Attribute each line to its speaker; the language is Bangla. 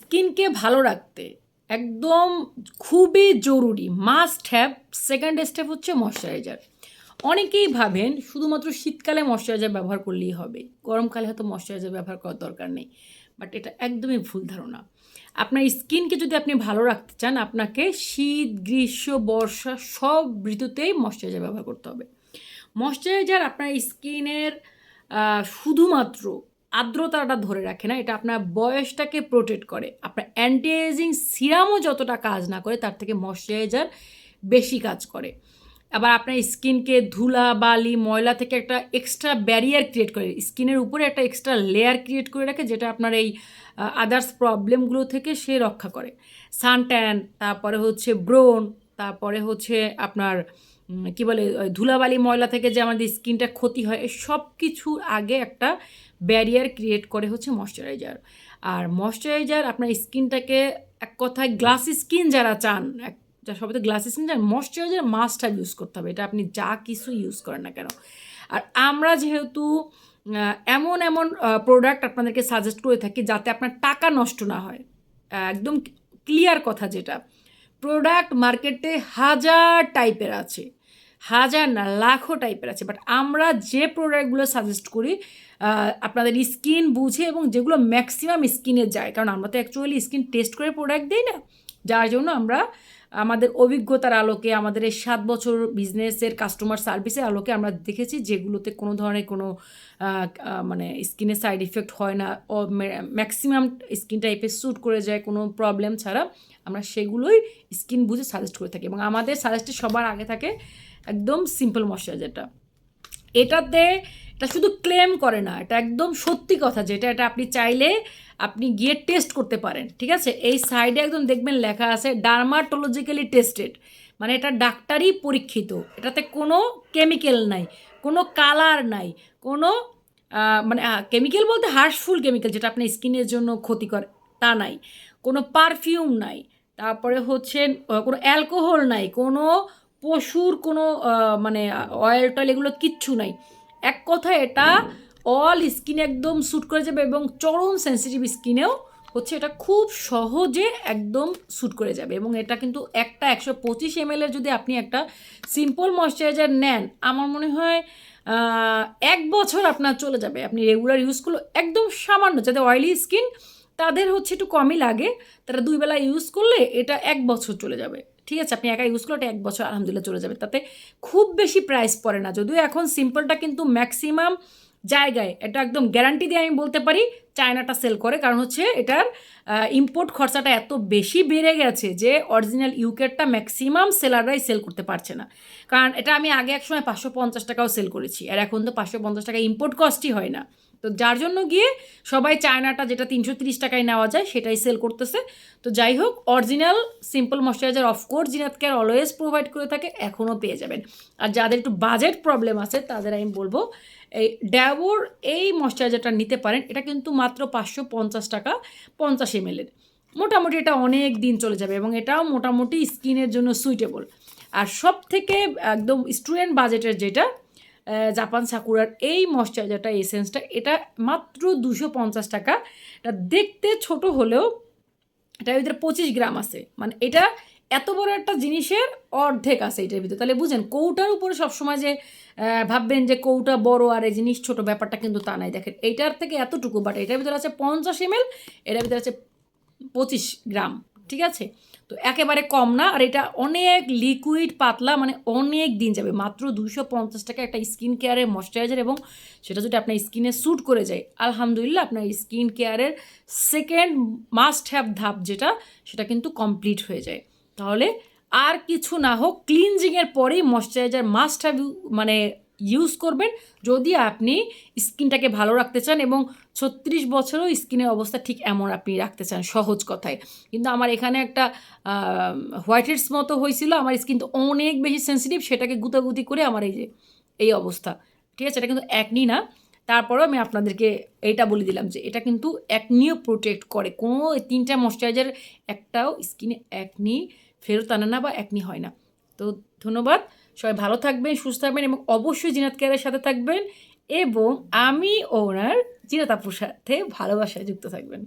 Speaker 1: স্কিনকে ভালো রাখতে একদম খুবই জরুরি মাস্ট হ্যাভ সেকেন্ড স্টেপ হচ্ছে ময়শ্চারাইজার। অনেকেই ভাবেন শুধুমাত্র শীতকালে ময়শ্চারাইজার ব্যবহার করলেই হবে, গরমকালে হয়তো ময়শ্চারাইজার ব্যবহার করার দরকার নেই, বাট এটা একদমই ভুল ধারণা। আপনার স্কিনকে যদি আপনি ভালো রাখতে চান, আপনাকে শীত, গ্রীষ্ম, বর্ষা সব ঋতুতেই ময়শ্চারাইজার ব্যবহার করতে হবে। ময়শ্চারাইজার আপনার স্কিনের শুধুমাত্র আর্দ্রতাটা ধরে রাখে না, এটা আপনার বয়সটাকে প্রোটেক্ট করে। আপনার অ্যান্টি এজিং সিরামও যতটা কাজ না করে, তার থেকে ময়শ্চারাইজার বেশি কাজ করে। আবার আপনার স্কিনকে ধুলা, বালি, ময়লা থেকে একটা এক্সট্রা ব্যারিয়ার ক্রিয়েট করে, স্কিনের উপরে একটা এক্সট্রা লেয়ার ক্রিয়েট করে রাখে, যেটা আপনার এই আদার্স প্রবলেমগুলো থেকে সে রক্ষা করে। সানট্যান, তারপরে হচ্ছে ব্রণ, তারপরে হচ্ছে আপনার কী বলে ধুলাবালি, ময়লা থেকে যে আমাদের স্কিনটা ক্ষতি হয়, এই সব কিছুর আগে একটা ব্যারিয়ার ক্রিয়েট করে হচ্ছে ময়শ্চারাইজার। আর ময়শ্চারাইজার আপনার স্কিনটাকে এক কথায় গ্লাস স্কিন যারা চান, সবাই তো গ্লাস স্কিন চান, ময়শ্চারাইজার মাস্ট হ্যাভ ইউজ করতে হবে, এটা আপনি যা কিছু ইউজ করেন না কেন। আর আমরা যেহেতু এমন এমন প্রোডাক্ট আপনাদেরকে সাজেস্ট করে থাকি যাতে আপনার টাকা নষ্ট না হয়, একদম ক্লিয়ার কথা, যেটা প্রোডাক্ট মার্কেটে হাজার টাইপের আছে, হাজার না লাখো টাইপের আছে, বাট আমরা যে প্রোডাক্টগুলো সাজেস্ট করি আপনাদের স্কিন বুঝে এবং যেগুলো ম্যাক্সিমাম স্কিনে যায়, কারণ আমরা তো অ্যাকচুয়ালি স্কিন টেস্ট করে প্রোডাক্ট দিই না, যার জন্য আমরা আমাদের অভিজ্ঞতার আলোকে, আমাদের এই 7 বছর বিজনেসের কাস্টমার সার্ভিসের আলোকে আমরা দেখেছি যেগুলোতে কোনো ধরনের কোনো মানে স্কিনের সাইড ইফেক্ট হয় না, ও ম্যাক্সিমাম স্কিন টাইপের স্যুট করে যায় কোনো প্রবলেম ছাড়া, আমরা সেগুলোই স্কিন বুঝে সাজেস্ট করে থাকি। এবং আমাদের সাজেস্টে সবার আগে থাকে একদম সিম্পল ময়শ্চারাইজারটা। এটা শুধু ক্লেম করে না, এটা একদম সত্যি কথা, যেটা এটা আপনি চাইলে আপনি গিয়ে টেস্ট করতে পারেন, ঠিক আছে। এই সাইডে একদম দেখবেন লেখা আছে ডার্মাটোলজিক্যালি টেস্টেড, মানে এটা ডাক্তারি পরীক্ষিত, এটাতে কোনো কেমিক্যাল নাই, কোনো কালার নাই, কোনো মানে কেমিক্যাল বলতে হার্শফুল কেমিক্যাল যেটা আপনার স্কিনের জন্য ক্ষতিকর তা নাই, কোনো পারফিউম নাই, তারপরে হচ্ছে কোনো অ্যালকোহল নাই, কোনো পশুর কোনো মানে অয়েল টয়েল এগুলো কিচ্ছু নাই। এক কথায় এটা অল স্কিনে একদম স্যুট করে যাবে এবং চরম সেন্সিটিভ স্কিনেও হচ্ছে এটা খুব সহজে একদম স্যুট করে যাবে। এবং এটা কিন্তু একটা 125 ml যদি আপনি একটা সিম্পল ময়শ্চারাইজার নেন, আমার মনে হয় 1 বছর আপনার চলে যাবে, আপনি রেগুলার ইউজ করলে। একদম সামান্য যাদের অয়েলি স্কিন তাদের হচ্ছে একটু কমই লাগে, তারা 2 বেলা ইউজ করলে এটা 1 বছর চলে যাবে, ঠিক আছে। আপনি একা ইউজ করলে এটা 1 বছর আলহামদুলিল্লাহ চলে যাবে, তাতে খুব বেশি প্রাইস পড়ে না। যদিও এখন সিম্পলটা কিন্তু ম্যাক্সিমাম জায়গায় এটা একদম গ্যারান্টি দিয়ে আমি বলতে পারি চায়নাটা সেল করে, কারণ হচ্ছে এটার ইম্পোর্ট খরচাটা এত বেশি বেড়ে গেছে যে অরিজিনাল ইউকেরটা ম্যাক্সিমাম সেলাররাই সেল করতে পারছে না। কারণ এটা আমি আগে এক সময় 550 টাকাও সেল করেছি, আর এখন তো 550 টাকা ইম্পোর্ট কস্টই হয় না। তো যার জন্য গিয়ে সবাই চায়নাটা যেটা 330 টাকায় নেওয়া যায় সেটাই সেল করতেছে। তো যাই হোক, original simple moisturiser of course Zinat care always provide করে থাকে, এখনও পেয়ে যাবেন। আর যাদের একটু বাজেট প্রবলেম আছে তাদের আমি বলবো এই ড্যাবোর এই ময়শ্চারাইজারটা নিতে পারেন। এটা কিন্তু মাত্র 550 টাকা 50 ml, মোটামুটি এটা অনেক দিন চলে যাবে এবং এটাও মোটামুটি স্কিনের জন্য সুইটেবল। আর সব থেকে একদম স্টুডেন্ট বাজেটের যেটা জাপান সাকুরার এই ময়শ্চারাইজারটা, এসেন্সটা, এটা মাত্র 250 টাকা। এটা দেখতে ছোট হলেও এটার ভিতরে 25 গ্রাম আছে, মানে এটা এত বড় একটা জিনিসের অর্ধেক আছে এটার ভিতরে। তাহলে বুঝেন কৌটার উপরে সবসময় যে ভাববেন যে কৌটা বড় আর এই জিনিস ছোট, ব্যাপারটা কিন্তু তা নাই। দেখেন এইটার থেকে এতটুকু, বাট এটার ভিতরে আছে 50 ml, এটার ভিতরে আছে 25 গ্রাম, ঠিক আছে। তো একেবারে কম না, আর এটা অনেক লিকুইড পাতলা, মানে অনেক দিন যাবে। মাত্র 250 টাকা একটা স্কিন কেয়ারের ময়শ্চারাইজার, এবং সেটা যদি আপনার স্কিনে স্যুট করে যায়, আলহামদুলিল্লাহ আপনার স্কিন কেয়ারের সেকেন্ড মাস্ট হ্যাভ ধাপ যেটা, সেটা কিন্তু কমপ্লিট হয়ে যায়। তাহলে আর কিছু না হোক, ক্লিনজিংয়ের পরেই ময়শ্চারাইজার মাস্ট হ্যাভ মানে ইউজ করবেন যদি আপনি স্কিনটাকে ভালো রাখতে চান এবং 36 বছরও স্কিনের অবস্থা ঠিক এমন আপনি রাখতে চান, সহজ কথায়। কিন্তু আমার এখানে একটা হোয়াইট হেডস মতো হয়েছিল, আমার স্কিন তো অনেক বেশি সেন্সিটিভ, সেটাকে গুতাগুতি করে আমার এই যে এই অবস্থা, ঠিক আছে। এটা কিন্তু একনি না, তারপরেও আমি আপনাদেরকে এইটা বলে দিলাম যে এটা কিন্তু একনিও প্রোটেক্ট করে। কোনো 3টা ময়শ্চারাইজার একটাও স্কিনে একনি ফেরত আনে না বা একনি হয় না। তো ধন্যবাদ, সবাই ভালো থাকবেন, সুস্থ থাকবেন এবং অবশ্যই জিনাত কেয়ারের সাথে থাকবেন এবং আমি ওনার জিনাত আপুর সাথে ভালোবাসায় যুক্ত থাকবেন।